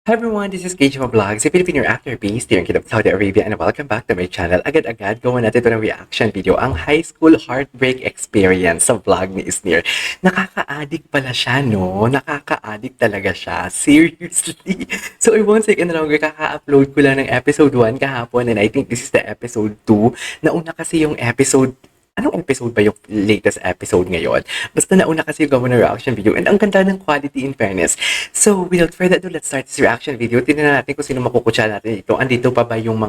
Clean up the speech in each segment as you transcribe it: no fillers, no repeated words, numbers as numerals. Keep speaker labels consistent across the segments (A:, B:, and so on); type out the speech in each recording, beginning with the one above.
A: Hi everyone, this is Gage Vlogs, a Filipino actor based here in Kingdom of Saudi Arabia, and welcome back to my channel. Agad-agad, gawa natin ito ng reaction video, ang high school heartbreak experience sa vlog ni Isnir. Nakaka-addict pala siya, no? Nakaka-addict talaga siya. Seriously. So I won't take any longer, kaka-upload ko lang ng episode 1 kahapon, and I think this is the episode 2. Nauna kasi yung episode. Anong episode ba yung latest episode ngayon? Basta nauna kasi yung gawa ng reaction video and ang ganda ng quality in fairness. So, without further ado, let's start this reaction video. Tingnan natin kung sino makukutsa natin dito. Andito pa ba yung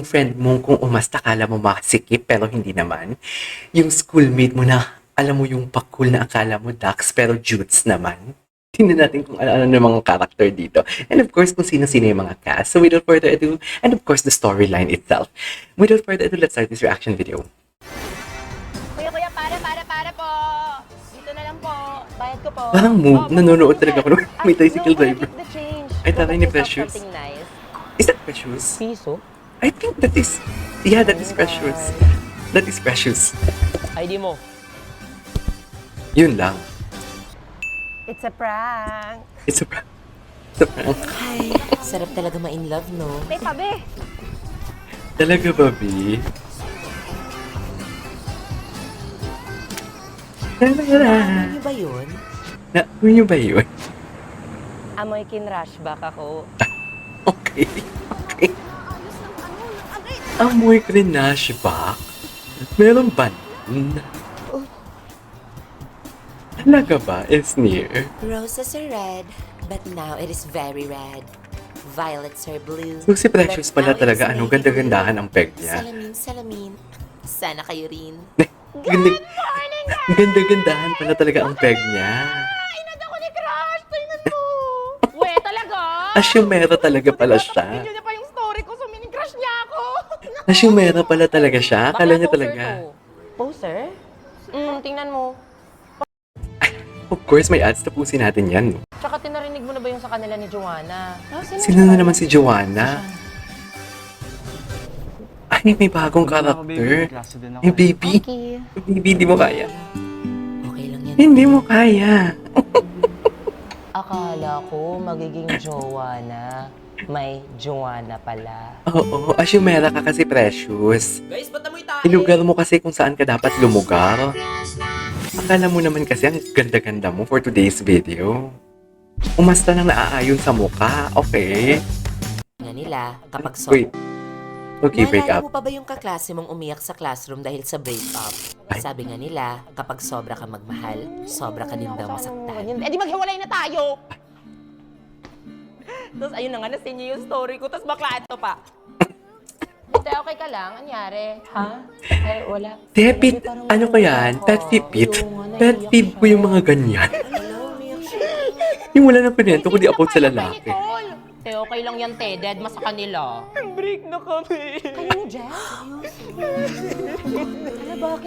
A: friend mong kung umasta kala mo masikip pero hindi naman? Yung schoolmate mo na alam mo yung pakul na akala mo Dax pero Jutes naman? Tingnan natin kung ano-ano ng mga character dito. And of course, kung sino-sino yung mga cast. So, without further ado, and of course, the storyline itself. Without further ado, let's start this reaction video.
B: Para po. Dito na lang po. Bayad ko po.
A: Parang nanonood talaga ako ng may tricycle driver.
B: The change.
A: Ay, tatay ni Precious.
B: Something nice.
A: Is that Precious?
B: Piso?
A: I think that is, yeah, that is Precious. That is Precious.
B: ID mo.
A: Yun lang.
B: It's a prank.
A: It's a prank. It's a prank.
C: Ay, sarap talaga ma-in love, no?
B: May tabi.
A: Talaga ba, B?
C: Ano ba yun?
A: Nyo ba yun?
B: Amoy kin-rushback ako.
A: Okay. Okay. Amoy Grenache ba? Meron ba nun? Talaga ba? It's near.
C: Roses are red, but now it is very red. Violets are blue.
A: So si Precious
C: but
A: pala
C: now it is
A: talaga,
C: navy
A: ganda-gandahan ang peg
C: blue.
A: niya.
C: Salamin. Sana kayo rin.
A: Ganda-gandahan pala talaga ang peg niya.
B: Inad ako ni Crush. Tingnan mo. We, talaga?
A: Asyumera talaga pala siya.
B: Video niya pa yung story ko. So, mini-crush niya ako.
A: Asyumera pala talaga siya. Akala niya
B: Bakla
A: talaga.
B: Poser? Tingnan mo.
A: Of course, may ads. Tapusin natin yan.
B: Tsaka tinarinig mo na ba yung sa kanila ni Joanna?
A: Sino na naman si Joanna? Ay, may bagong character. Hey, baby.
B: Okay.
A: Baby, hindi mo kaya.
C: Okay lang yan.
A: Hindi mo kaya.
B: Akala ko magiging Joanna. May Joanna pala.
A: Oo, asyumera ka kasi Precious.
C: Guys, ba't amoy tayo?
A: Ilugar mo kasi kung saan ka dapat lumugar. Akala mo naman kasi ang ganda-ganda mo for today's video. Umasta nang naaayon sa mukha, okay?
C: Nga nila, kapag
A: Wait. Okay, break
C: Naalala
A: up.
C: mo pa ba yung kaklase mong umiyak sa classroom dahil sa breakup?
A: Ay.
C: Sabi nga nila, kapag sobra ka magmahal, sobra ka din daw masaktan.
B: Eh di maghiwalay na tayo! Tapos ayun na nga, nasin niyo yung story ko. Tapos bakla ito pa. Ate, okay ka lang? Anyari? Ha? Ay, wala.
A: Debit,
B: Parang
A: ano ko yan? Pet peeve it? Pet peeve ko yung mga ganyan. Yung wala na pinento, kundi about sa lalaki.
B: Te, okay lang yan, te. Dead ma sa kanila. Break na kami. Kayo ni Jeff?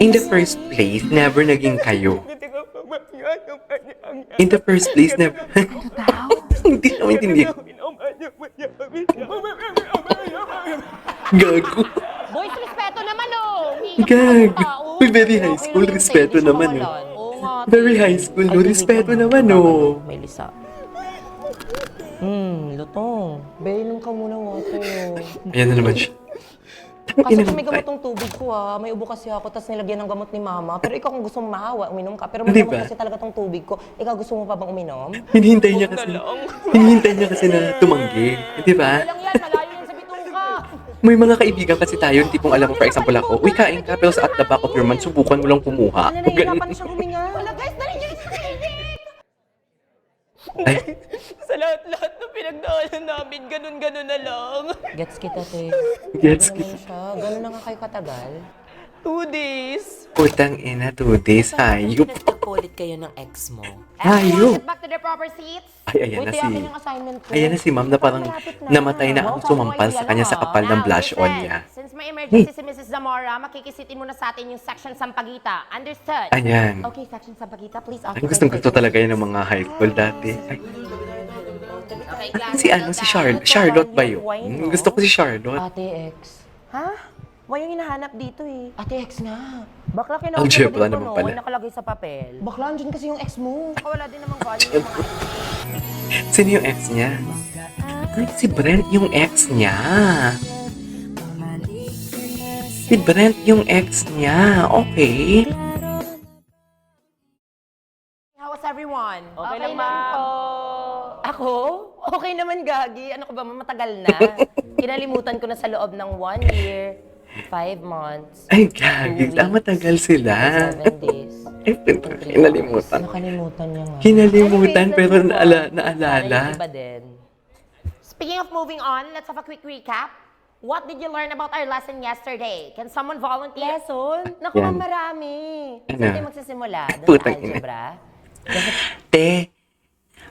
A: In the first place, never naging kayo. In the first place, never... Hindi na maintindihan. Gago.
B: Boys, respeto naman, oh.
A: Gago. Uy, very high school, respeto naman, oh.
B: Oo nga.
A: Very high school, no? Respeto naman, oh.
B: May lisa. Lutong. Bainom ka muna water.
A: Ayan na naman siya.
B: Kasi kung may gamot tong tubig ko may ubo kasi ako, tapos nilagyan ng gamot ni mama. Pero ikaw kung gusto mo maawa, uminom ka. Pero may
A: Di
B: gamot
A: ba?
B: kasi talaga tong tubig ko. Ikaw gusto mo pa bang uminom?
A: Hinihintay niya kasi na tumanggi. Di ba?
B: Lang yan, malayo yan sa bituka.
A: May mga kaibigan kasi tayo, yung tipong alam mo, for example ako, uy, kain ka, pero sa at the back of your mind, subukan mo lang kumuha.
B: Nahihirapan na siyang huminga. Wala guys, dali niyo sa clinic!
A: Ay,
B: Sa lahat-lahat na pinagdaanan namin, ganun-ganun na lang. Gets kita, te.
A: gets
B: Ano naman siya? Ganun na nga kayo katagal? 2 days.
A: Putang ina, 2 days, hayop.
C: Nagkakulit kayo ng ex mo.
A: Hayop.
B: Get back to their proper seats.
A: Ay, ayan na
B: Wait,
A: si...
B: akin yung assignment ko.
A: Ayan na si ma'am na parang
B: Malapit na.
A: namatay na ang
B: Wow,
A: sumampal
B: sabi
A: sa
B: ko,
A: kanya sa
B: idea
A: kapal ng
B: lang,
A: blush on
B: listen.
A: niya.
B: Since may emergency si Mrs. Zamora, makikisitin muna sa atin yung section Sampaguita. Understood?
A: Ayan.
B: Okay, section Sampaguita, please.
A: Ay, gustong-gusto talaga yun ng mga high school dati. Ay,
C: Okay,
A: si ano, si Charlotte ba yun? Gusto ko si Charlotte.
B: Ate X. Ha? Why yung hinahanap dito eh? Ate, ex nga. Bakla kinausap
A: Algebra
B: dito,
A: naman
B: no?
A: pala.
B: May nakalagay sa papel. Bakla, andyan kasi yung ex mo. Saka wala din namang value yung mga
A: Sino yung ex niya? Ay, si Brent yung ex niya. Si Brent yung ex niya. Okay.
B: How was everyone?
D: Okay lang, ma'am.
B: po. Ako? Okay naman, Gagi. Ano ko ba, matagal na. Kinalimutan ko na sa loob ng 1 year, 5 months,
A: Ay, gagig.
B: 2
A: Ah, matagal sila.
B: 7 days.
A: Ay, kinalimutan.
B: Nakalimutan niya nga.
A: Kinalimutan,
B: Anyways,
A: pero
B: let's move on.
A: naalala.
B: Sana yung iba din. Speaking of moving on, let's have a quick recap. What did you learn about our lesson yesterday? Can someone volunteer? Lesson? Naku,
A: Yan.
B: marami.
A: Ano?
B: Saan tayo magsisimula? Doon sa
A: Putang ina.
B: algebra?
A: Te,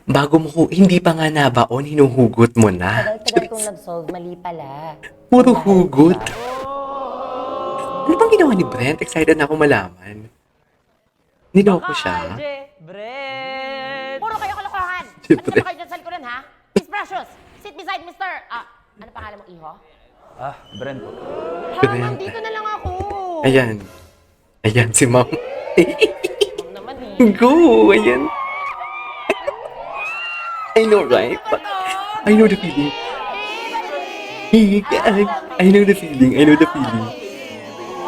A: bago mo hindi pa nga nabaon, hinuhugot mo na.
B: Tagal-tagal kong nag-solve, mali pala.
A: Puro
B: Dahil
A: hugot.
B: diba?
A: Ano bang ginawa ni Brent? Excited na ako malaman. Niloko siya.
B: Algebra! Puro kayo kalokohan! Ano
A: Siyempre.
B: naman kayo dyan sa likuran, ha? Miss Precious, sit beside Mr. Ano pangalan mo, Iho?
D: Brent po.
B: Ha, nandito na lang ako.
A: Ayan. Ayan, si Ma'am.
B: Ma'am naman eh.
A: Go! Ayan. I know, right? I know the feeling. I know the feeling. I know the feeling.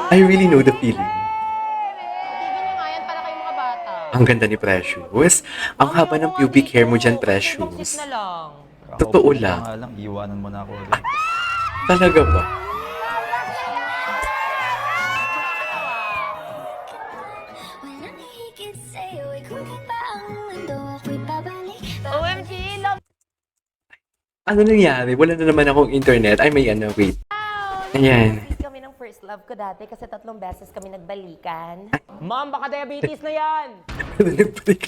A: I really know the feeling.
B: Tignan nyo nga yan para kayong mga bata.
A: Ang ganda ni Precious. Ang haba ng pubic hair mo dyan, Precious.
B: Sit na lang.
A: Totoo
D: Kakaupo
A: lang.
D: pa nga lang, iwanan mo na ako ulit.
A: Talaga ba?
B: OMG, love
A: Ano nangyari? Wala na naman akong internet. Ay, may ano, wait. Ayan.
B: Miss kami ng first love ko dati kasi 3 beses kami nagbalikan. Ma'am, baka diabetes na yan!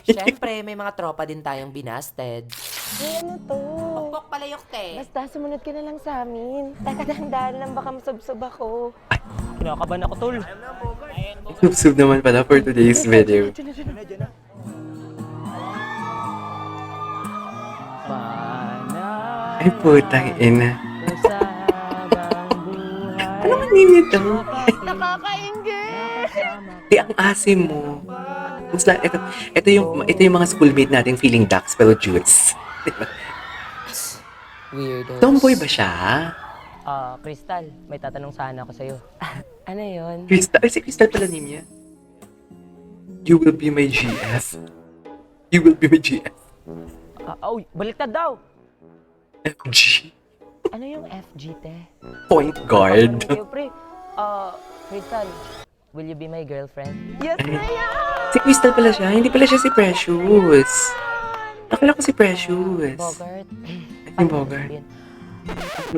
C: Siyempre, may mga tropa din tayong binasted.
B: Ay, ano to?
C: Pokpok palayok, te.
B: Basta sumunod ka na lang sa amin. Teka, dahan-dahan lang baka masubsob ako. Kinakabahan ako, tol.
A: Subsub naman pala for today's video. Ay, putang ina. Ano man nito?
B: Nakakaingit!
A: Eh, ang asim mo. Basta, ito yung mga schoolmate nating feeling ducks pero jutes.
C: Weirdos.
A: Tomboy ba siya?
B: Crystal, may tatanong sana ako sa'yo. Ano yun?
A: Crystal? Ay, si Crystal pala niya. You will be my GF. You will be my GF.
B: Baliktad daw!
A: FG.
B: Ano yung FG, te?
A: Point guard.
B: Pre, Crystal, will you be my girlfriend? Yes,
A: Ay.
B: Maya!
A: Si Crystal pala siya. Hindi pala siya si Precious. Akala ko si Precious.
B: Bogart.
A: Yung Bogart.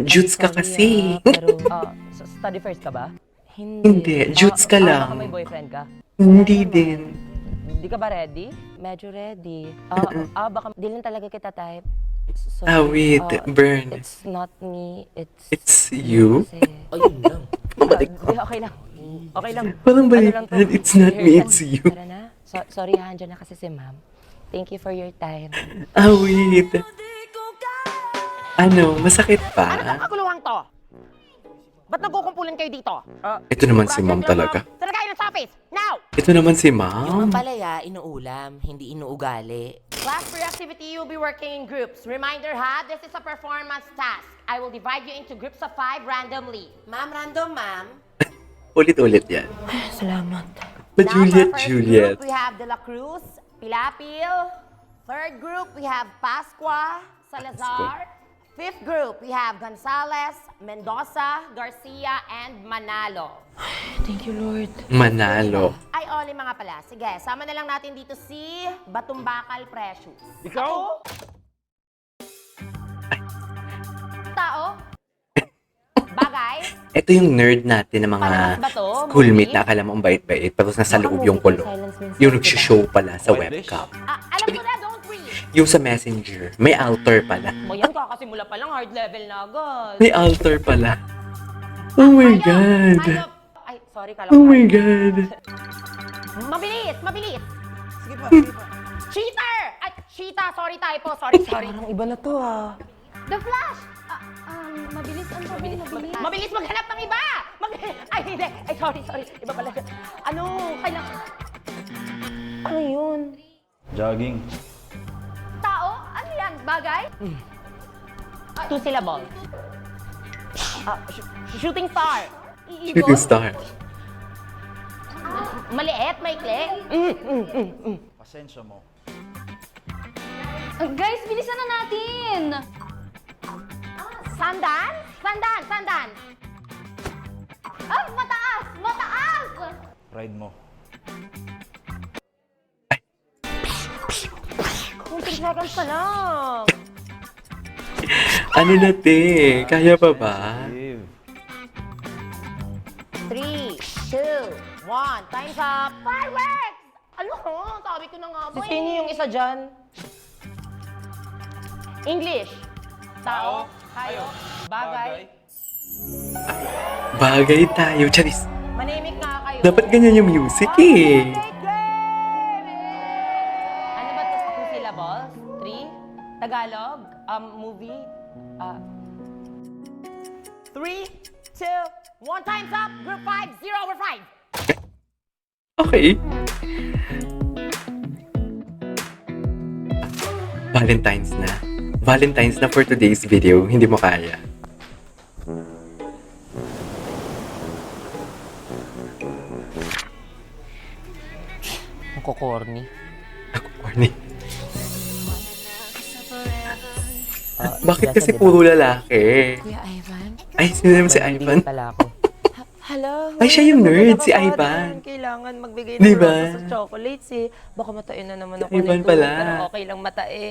A: Jutes ka kasi.
B: Pero, study first ka ba?
A: Hindi, jutes ka lang.
B: Baka may boyfriend ka?
A: Hindi din.
B: Hindi ka ba ready? Medyo ready. Baka di lang talaga kita type. So,
A: Wait, burn.
B: It's not me,
A: It's you?
B: Kasi,
C: Ayun lang.
B: okay lang. Okay lang.
A: Parang
B: Ano lang
A: baliktad.
B: to?
A: It's not me,
B: Rehearsal.
A: it's you.
B: Tara na. Sorry ha, andyan na kasi si ma'am. Thank you for your time.
A: Wait. Ano, masakit
B: Ano
A: pa?
B: tong kaguluhan to? Ba't nagkukumpulan kayo dito?
A: Ito naman si ma'am talaga.
B: Tara kayo ng office! Now!
A: Ito naman si
C: Yung
A: ma'am.
C: palaya, inuulam, hindi inuugali.
B: Class for activity, you'll be working in groups. Reminder ha, this is a performance task. I will divide you into groups of 5 randomly.
C: Ma'am, random, ma'am.
A: Ulit-ulit yan.
B: Salamat.
A: But
B: Now,
A: Juliet,
B: for our first
A: Juliet.
B: group, we have De La Cruz, Pilapil. Third group, we have Pascua, Salazar. Fifth group, we have Gonzales, Mendoza, Garcia, and Manalo. Thank you, Lord.
A: Manalo.
B: Ay, Oli mga pala. Sige, sama na lang natin dito si Batumbakal Precious.
D: Ikaw?
B: Tao? Bagay?
A: Ito yung nerd natin ng mga
B: Parehas ba to?
A: schoolmate
B: Movie?
A: na akala mo ang bait-bait pero nasa
B: Baka
A: loob
B: movie
A: yung kulo.
B: silence means
A: Yung
B: diba?
A: nag-show pala sa
D: White
A: webcam.
B: Alam ko na, don't read.
A: Yung sa messenger. May altar pala.
B: Mo yan, kakasimula pa lang, hard level na agad.
A: May altar pala. Oh my God.
B: Hayop! Ay, sorry, kala
A: Oh
B: ko.
A: my God.
B: Mabilis, mabilis. Sige pa, sige pa. Cheater! Ay, cheetah, sorry typo, sorry. Parang iba na to The Flash!
E: Mabilis ang sabi, mabilis.
B: Mabilis maghanap ng iba! Ay, hindi. Ay, sorry. Iba pala. Ano, kailangan... Ano yun?
D: Jogging.
E: Tao? Ano yan? Bagay?
B: 2 syllables. Shooting star.
A: Shooting star.
B: Maliit, maikli.
D: Pasensya mo.
E: Guys, bilisan na natin!
B: Sandan? Sandan.
E: Mataas! Mataas!
D: Pride mo.
B: Kunting seconds pa lang.
A: Ano na, te? Kaya pa ba?
D: Steve.
B: 3, 2, 1. Time's up. Fireworks! Ano? Sabi ko na nga ba. Sino yung isa dyan? English. Tao. Hayop. Bagay.
A: Bagay tayo, Charis.
B: Manimik nga kayo.
A: Dapat ganyan yung music eh.
B: Ano ba ito? 2 syllables? 3? Tagalog? Movie? 3, 2, 1. Time's up. Group 5, 0 over 5.
A: Okay. Valentine's na for today's video. Hindi mo kaya.
B: Ang kukorni.
A: Ako, corny. Bakit kasi puro lalaki?
C: Kuya Ivan?
A: Ay, sino naman si Ivan?
B: pala ako. Hello?
A: Ay, siya yung nerd, si Ivan.
B: Kailangan magbigay
A: Di
B: ng
A: ba?
B: roses at chocolates eh. Baka matain na naman ako
A: Ivan
B: nito.
A: pala.
B: Pero okay lang matae.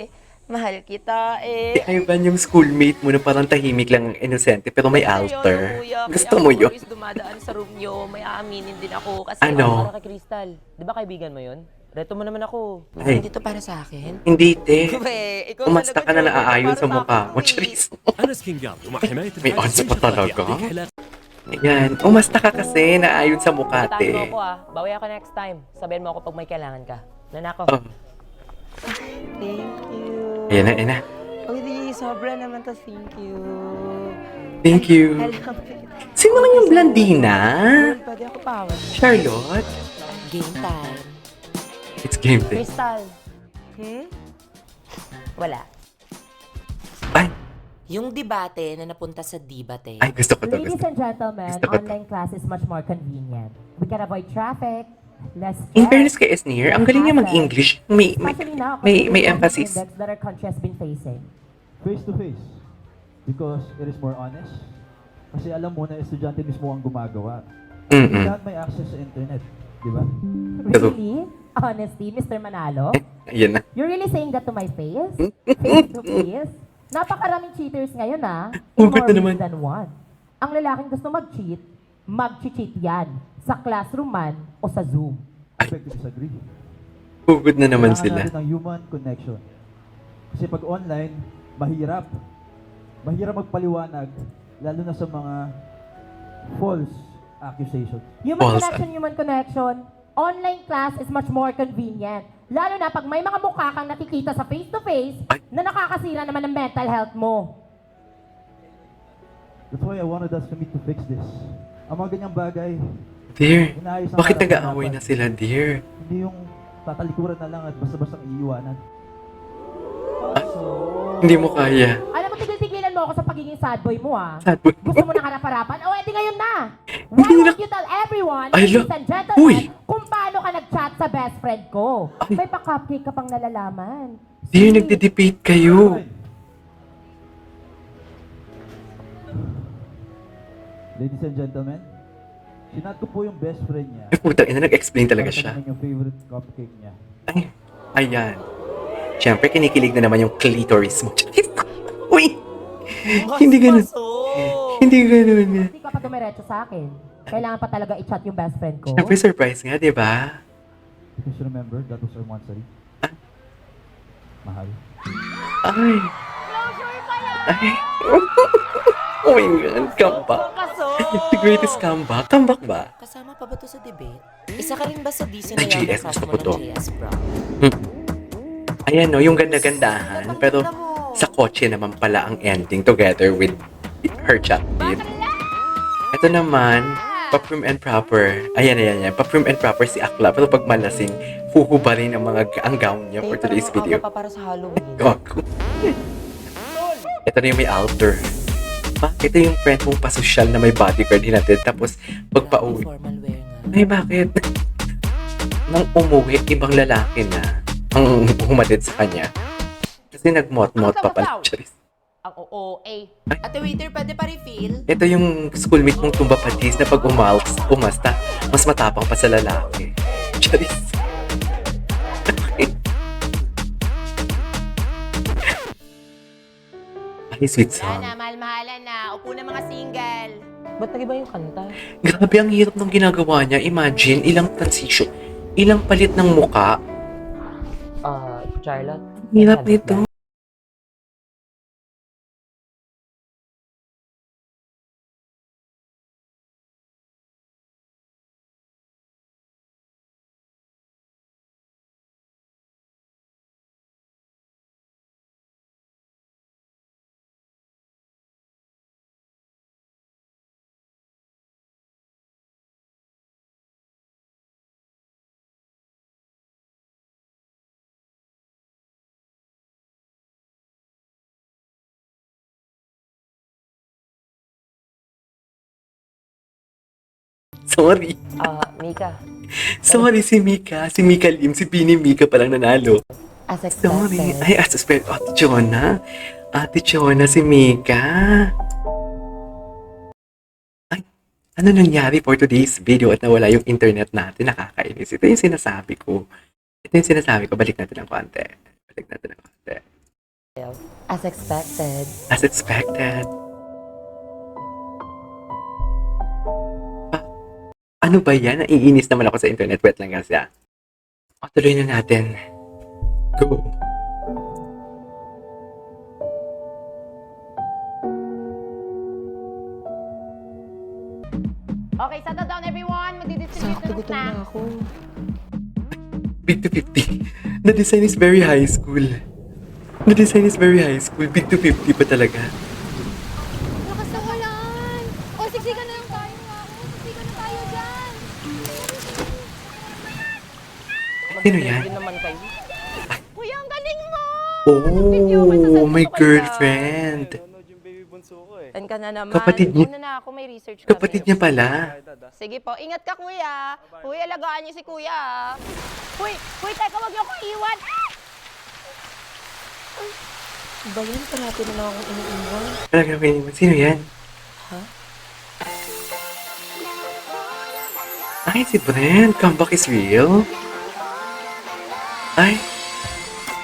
B: Mahal kita
A: Si
B: eh.
A: Ivan yung schoolmate mo na parang tahimik lang ang inosente pero may alter. Gusto mo yun?
B: Always dumadaan sa room nyo. May aaminin din ako. Kasi
A: Ano?
B: para kay Crystal. Di ba kaibigan mo yun? Reto mo naman ako.
A: Ay,
C: Hindi to para sa akin?
A: hindi, te.
B: Ikaw
A: Umasta ka na naaayon sa mukha mo,
B: eh.
A: Charis.
F: أنا سكينجارد ومع حماية
A: may
F: الحاجز
A: odds pa
F: الشرطة
A: talaga?
F: يعطيك علاقة
A: Ayan, umasta ka kasi naayon sa mukha,
B: Tahan
A: te.
B: mo ako ah. Bawi ako next time. Sabihin mo ako pag may kailangan ka. Nanako.
A: Oh,
B: Thank you.
A: ayan na.
B: Oh, di, sobra naman to. Thank you.
A: Thank you.
B: I love it.
A: Sino naman yung blandina?
B: Pwede ako pawag.
A: Charlotte?
C: Game time.
A: It's game day.
B: Crystal. Wala.
A: Ay,
C: Yung debate na napunta sa debate.
A: ay, gusto ko to.
G: Ladies
A: Gusto.
G: and gentlemen,
A: Gusto ko to.
G: online class is much more convenient. We can avoid traffic, less
A: In
G: stress,
A: fairness kay Esnir, ang galing niya mag-English.
G: especially now,
A: may
G: considering the
A: emphasis.
G: index that our country has been facing.
H: Face to face. Because it is more honest. Kasi alam mo na estudyante mismo ang gumagawa.
A: Mm-mm.
H: Lahat may access sa internet. Di ba?
A: True.
G: Really? Honestly, Mr. Manalo?
A: Ayan na.
G: You're really saying that to my face? Face to face? Napakaraming cheaters ngayon ah.
A: Oh,
G: In more
A: ganda
G: ways
A: naman.
G: than one. Ang lalaking gusto mag-cheat, mag-cheat yan. Sa classroom man o sa Zoom.
H: Expect to disagree.
A: Hugod na naman
H: Kailangan
A: sila.
H: natin ng human connection. Kasi pag online, mahirap. Mahirap magpaliwanag, lalo na sa mga false accusations.
G: Human connection. Online class is much more convenient. Lalo na pag may mga mukha kang nakikita sa face-to-face
A: Ay.
G: na nakakasira naman ng mental health mo.
H: That's why I wanted us to meet to fix this. Ang mga ganyang bagay,
A: Dear,
H: inaayos ang
A: bakit
H: harap
A: nag-aaway
H: usapan.
A: na sila, dear?
H: Hindi yung tatalikuran na lang at basta-basta iiwanan.
A: Hindi mo kaya.
G: Alam mo, tigil-tigilan mo ako sa pagiging sad boy mo ah.
A: Sad boy.
G: Gusto mo na harap-harapan? O, edi ngayon na! Why
A: Hindi na-
G: won't you tell everyone,
A: Ay,
G: ladies and gentlemen,
A: Uy!
G: kung paano ka nag-chat sa best friend ko?
A: Ay.
G: May pa-cupcake ka pang nalalaman.
A: Dear, nagde-debate kayo.
H: Ladies and gentlemen, sinat ko po yung best friend niya.
A: Ay, puta, ina, nag-explain talaga
H: Para
A: siya.
H: tanungin yung favorite cupcake niya.
A: Ay, ayan. Siyempre, kinikilig na naman yung clitoris mo. Uy! Hindi ganun. Hindi ganun.
G: Hindi ka pa dumiretso sa akin. Kailangan pa talaga i-chat yung best friend ko.
A: Siyempre, surprise nga, di ba?
H: Because remember, that was our monthsary. Mahal.
A: Ay. Ay. Oh my God, comeback. The greatest comeback. Comeback ba?
C: Kasama pa ba to sa debate? Isa ka rin ba sa DC na
A: Ay,
C: yung
A: GS,
C: kasama
A: gusto
C: mo
A: ko to.
C: ng JS, bro?
A: Ayan no, yung ganda-gandahan. Pero sa kotse naman pala ang ending together with her chatbit. Ito naman, pa-prim and proper. Ayan. Pa-prim and proper si Akla. Pero pag malasing, huhubarin ang gown niya for today's video.
B: para sa Halloween.
A: Gago. Ito na yung may altar. Ito yung friend mong pasosyal na may bodyguard hinatid. Tapos, pagpa-uwi.
C: Formal wear nga.
A: Ay, bakit? Nang umuwi, ibang lalaki na ang humatid sa kanya. Kasi nagmot-mot pa pala. Charis.
B: Ang OOA.
C: Ate waiter, pwede pa refill?
A: Ito yung schoolmate mong tumba patis na pag umasta, mas matapang pa sa lalaki. Charis. Ay, sweet song.
B: Yan na, mahal-mahalan na. Upo na mga single. Ba't nag-iba yung kanta?
A: Grabe, ang hirap ng ginagawa niya. Imagine, ilang transition, ilang palit ng muka.
B: Charlotte.
A: Hirap nito. Sorry.
B: Mika.
A: Sorry si Mika. Si Mika Lim. Si Bini Mika palang nanalo.
B: As
A: Sorry. Ay, as expected. Ate Chona. Ate Chona, si Mika. Ay, ano nangyari for today's video at nawala yung internet natin? Nakakainis. Ito yung sinasabi ko. Balik natin ng konti.
B: As expected.
A: As expected. Ano ba yan? Naiinis naman ako sa internet. Wait lang kasi tuloy na natin. Go.
B: Okay, settle down everyone. Magdidistribute na ako.
A: Big to 50. The design is very high school. Big to 50 pa talaga.
E: Lakas na walan. O, siksikan na lang tayo. Siksikan na tayo dyan.
A: Sino yan?
B: naman kayo.
E: Kuya, ang galing mo!
A: Oh, my girlfriend.
B: Tan ka na naman.
A: Kapatid niya.
B: Una na ako, may research kami.
A: Kapatid niya pala.
B: Sige po, ingat ka kuya. Kuya, alagaan niyo si kuya. Huy, teka, wag niyo ako iwan. Ba yan? Parati na lang akong iniiwan.
A: Talaga kayo. Sino yan? Ay, si Brent. Comeback is real. Ay.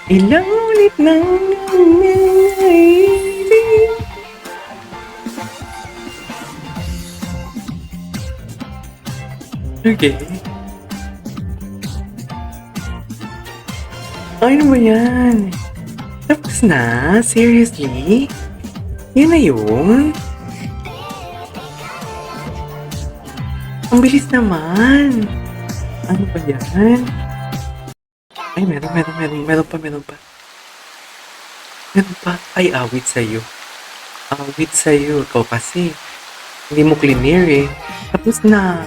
A: Ilang ulit na nangyayari. Okay. Ano ba yan? Tapos na? Seriously? Yun na yun? Ang bilis naman. Ano ba yan? Ay, meron pa. Meron pa. Ay, awit sa'yo. Ikaw kasi. Hindi mo clear eh. Tapos na.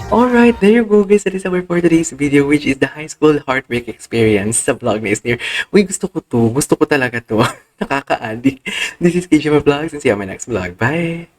A: Alright, there you go guys. That is our for today's video, which is the high school heartbreak experience sa vlog ni Isnir. Uy, gusto ko talaga to. Nakaka-addict. This is KJ Vlogs and see you on my next vlog. Bye!